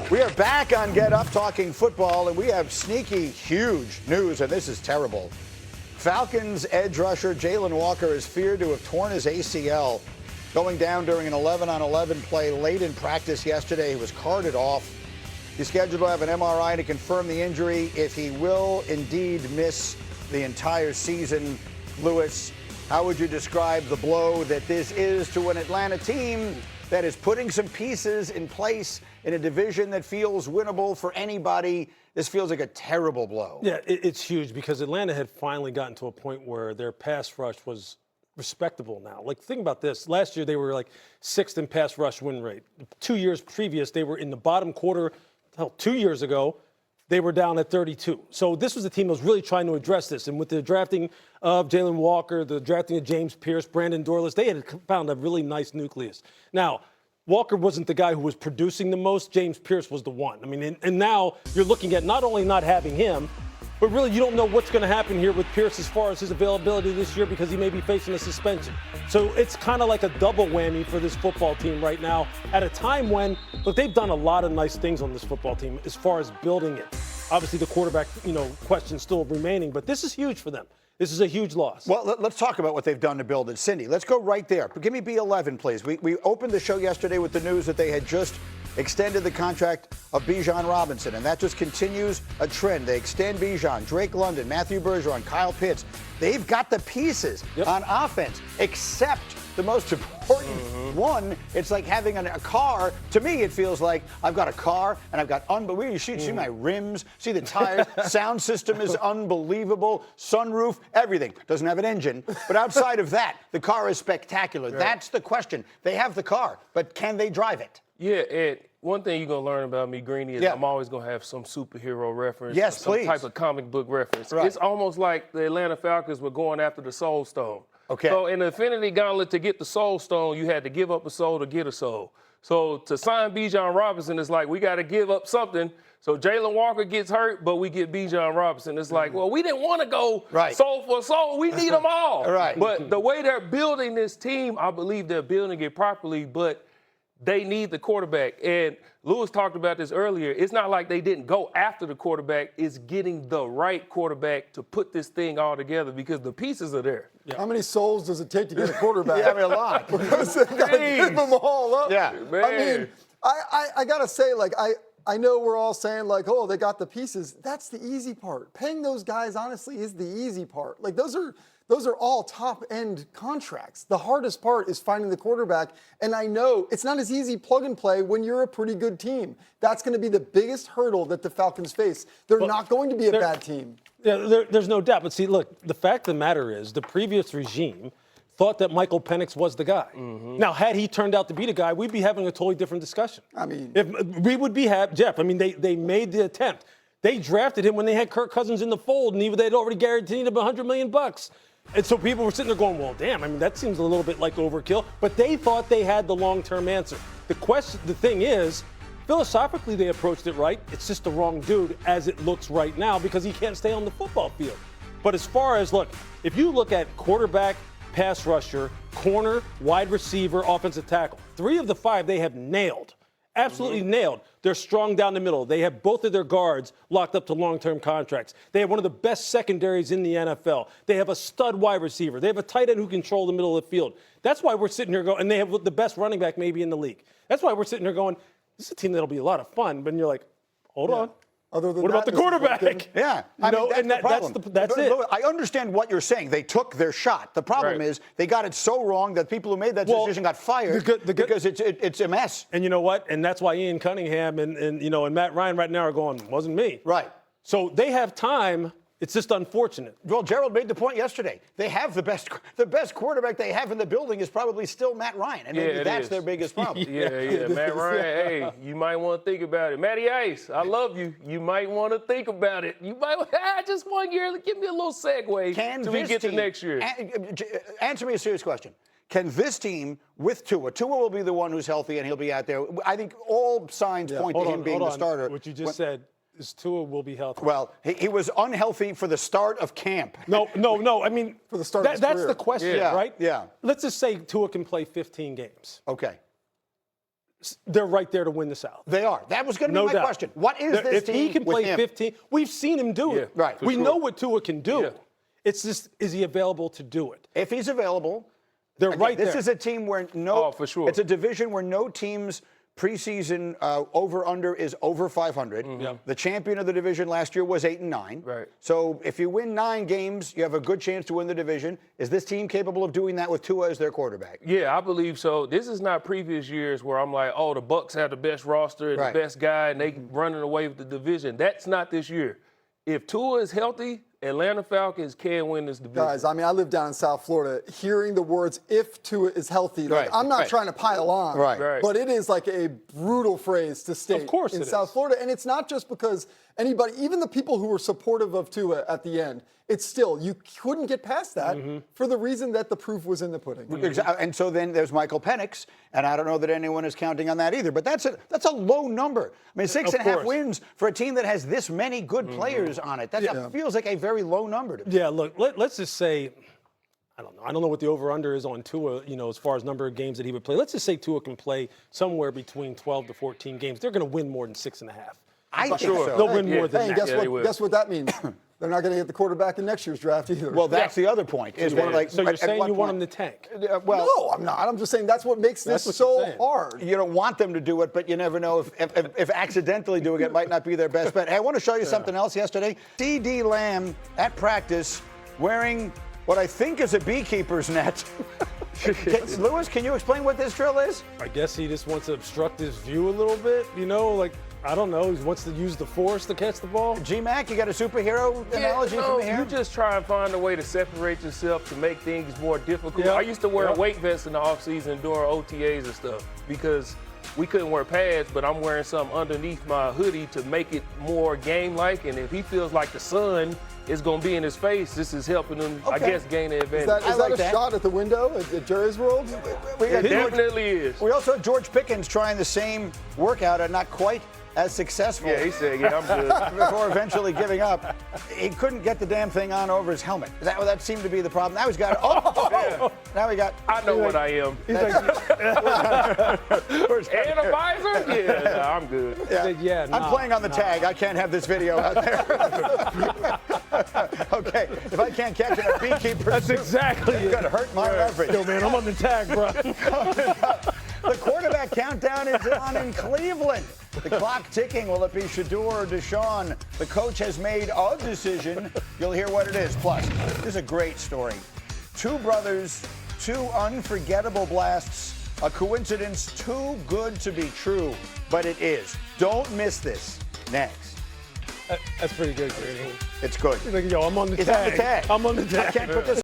We are back on Get Up talking football, and we have sneaky, huge news, and this is terrible. Falcons edge rusher Jalen Walker is feared to have torn his ACL going down during an 11-on-11 play late in practice yesterday. He was carted off. He's scheduled to have an MRI to confirm the injury if he will indeed miss the entire season. Lewis, how would you describe the blow that this is to an Atlanta team that is putting some pieces in place in a division that feels winnable for anybody? This feels like a terrible blow. Yeah, it's huge because Atlanta had finally gotten to a point where their pass rush was respectable now. Like, think about this. Last year, they were like 6th in pass rush win rate. 2 years previous, they were in the bottom quarter. Hell, 2 years ago, they were down at 32. So this was a team that was really trying to address this. And with the drafting of Jalen Walker, the drafting of James Pierce, Brandon Dorlus, they had found a really nice nucleus. Now, Walker wasn't the guy who was producing the most. James Pierce was the one. I mean, and now you're looking at not only not having him, but really you don't know what's going to happen here with Pierce as far as his availability this year because he may be facing a suspension. So it's kind of like a double whammy for this football team right now at a time when, look, they've done a lot of nice things on this football team as far as building it. Obviously, the quarterback, question still remaining, but this is huge for them. This is a huge loss. Well, let's talk about what they've done to build it. Cindy, let's go right there. Give me B11, please. We opened the show yesterday with the news that they had just extended the contract of Bijan Robinson, and that just continues a trend. They extend Bijan, Drake London, Matthew Bergeron, Kyle Pitts. They've got the pieces on offense, except the most important one. It's like having a car. To me, it feels like I've got a car and I've got unbelievable. You see my rims, see the tires. Sound system is unbelievable. Sunroof, everything. Doesn't have an engine, but outside of that, the car is spectacular. Right. That's the question. They have the car, but can they drive it? Yeah, Ed, one thing you're going to learn about me, Greeny, is I'm always going to have some superhero reference. Yes, some type of comic book reference. Right. It's almost like the Atlanta Falcons were going after the Soul Stone. Okay. So in the Infinity Gauntlet, to get the Soul Stone, you had to give up a soul to get a soul. So to sign Bijan Robinson, it's like we got to give up something. So Jalen Walker gets hurt, but we get Bijan Robinson. It's like, well, we didn't want to go soul for soul. We need them all. Right. But the way they're building this team, I believe they're building it properly, but they need the quarterback. And Lewis talked about this earlier. It's not like they didn't go after the quarterback. It's getting the right quarterback to put this thing all together because the pieces are there. Yeah. How many souls does it take to get a quarterback? I mean, a lot. Because they got to give them all up. Yeah. Man. I mean, I got to say, like, I know we're all saying, like, oh, they got the pieces. That's the easy part. Paying those guys, honestly, is the easy part. Like, those are all top-end contracts. The hardest part is finding the quarterback, and I know it's not as easy plug and play when you're a pretty good team. That's going to be the biggest hurdle that the Falcons face. They're not going to be a bad team. Yeah, there's no doubt. But see, look, the fact of the matter is the previous regime thought that Michael Penix was the guy. Now, had he turned out to be the guy, we'd be having a totally different discussion. I mean, if we would be Jeff. I mean, they made the attempt. They drafted him when they had Kirk Cousins in the fold, and even they'd already guaranteed him $100 million. And so people were sitting there going, well, damn, I mean, that seems a little bit like overkill. But they thought they had the long-term answer. The thing is, philosophically, they approached it right. It's just the wrong dude as it looks right now because he can't stay on the football field. But as far as, look, if you look at quarterback, pass rusher, corner, wide receiver, offensive tackle, 3 of the 5 they have nailed. Absolutely nailed. They're strong down the middle. They have both of their guards locked up to long-term contracts. They have one of the best secondaries in the NFL. They have a stud wide receiver. They have a tight end who control the middle of the field. That's why we're sitting here going, and they have the best running back maybe in the league. That's why we're sitting here going, this is a team that'll be a lot of fun. But you're like, hold on. Other than what about the quarterback? Yeah. That's it. I understand what you're saying. They took their shot. The problem is they got it so wrong that people who made that decision got fired because it's a mess. And you know what? And that's why Ian Cunningham and Matt Ryan right now are going, wasn't me. Right. So they have time. It's just unfortunate. Well, Gerald made the point yesterday. They have the best quarterback they have in the building is probably still Matt Ryan. And maybe that's their biggest problem. Yeah. Matt Ryan, hey, you might want to think about it. Matty Ice, I love you. You might want to think about it. You might just 1 year. Give me a little segue till we get to next year. Answer me a serious question. Can this team with Tua will be the one who's healthy and he'll be out there. I think all signs point to him being the starter. What you just said. Tua will be healthy. Well, he was unhealthy for the start of camp. No. I mean, for the start of his career. That's the question, right? Yeah. Let's just say Tua can play 15 games. Okay. they're right there to win the South. They are. That was going to be my doubt. question. What is this if team he can with play him? 15, we've seen him do it. Right. We sure. know what Tua can do. Yeah. It's just, is he available to do it? If he's available, They're again, right this there. is a team where no. Oh, for sure. It's a division where no team's preseason over/under is over 500. The champion of the division last year was 8-9. Right. So if you win 9 games, you have a good chance to win the division. Is this team capable of doing that with Tua as their quarterback? Yeah, I believe so. This is not previous years where I'm like, oh, the Bucs have the best roster and Right. the best guy, and they running away with the division. That's not this year. If Tua is healthy, Atlanta Falcons can win this division. Guys, I mean, I live down in South Florida. Hearing the words "if Tua is healthy," like, Right, I'm not right. trying to pile on, Right. but it is like a brutal phrase to state Of course in it South is. Florida, and it's not just because anybody, even the people who were supportive of Tua at the end, it's still you couldn't get past that for the reason that the proof was in the pudding. And so then there's Michael Penix, and I don't know that anyone is counting on that either. But that's a low number. I mean, 6.5 course. wins for a team that has this many good players on it. That feels like a very low number to me. Yeah, look, let's just say, I don't know. I don't know what the over/under is on Tua, as far as number of games that he would play. Let's just say Tua can play somewhere between 12 to 14 games. They're going to win more than 6.5. I think Sure. so. They'll win more than Hey, that. guess Yeah, they what? will. Guess what that means? They're not going to get the quarterback in next year's draft either. Well, that's the other point. Is one like So you're at saying what you want point- him to tank? Well, no, I'm not. I'm just saying that's what makes this That's what you're so saying. hard. you don't want them to do it, but you never know if accidentally doing it might not be their best bet. Hey, I want to show you something else yesterday. C.D. Lamb at practice wearing what I think is a beekeeper's net. Lewis, can you explain what this drill is? I guess he just wants to obstruct his view a little bit, I don't know. He wants to use the force to catch the ball. G-Mac, you got a superhero analogy no, from here? you just try and find a way to separate yourself to make things more difficult. Yeah. I used to wear Yeah. a weight vest in the offseason during OTAs and stuff because we couldn't wear pads, but I'm wearing something underneath my hoodie to make it more game-like. And if he feels like the sun is going to be in his face, this is helping him, I Okay. guess, gain the advantage. Is that like a that. shot at the window at Jerry's World? We got It George- definitely is. We also have George Pickens trying the same workout and not quite as successful. Yeah, he said, yeah, I'm good. Before eventually giving up. He couldn't get the damn thing on over his helmet. That seemed to be the problem. Now he's got it. Oh! Now he got. I know what I am. And a visor? Yeah, nah, I'm good. Yeah, I'm playing on the tag. I can't have this video out there. Okay, if I can't catch it, a beekeeper. That's exactly It's it. going to hurt my leverage. Yo, man, I'm on the tag, bro. The quarterback countdown is on in Cleveland. The clock ticking. Will it be Shador or Deshaun? The coach has made a decision. You'll hear what it is. Plus, this is a great story. 2 brothers, 2 unforgettable blasts. A coincidence too good to be true, but it is. Don't miss this. Next. That's pretty good, Grady. It's good. He's like, yo, I'm on the It's tag. on the tag. I'm on the I tag. can't put this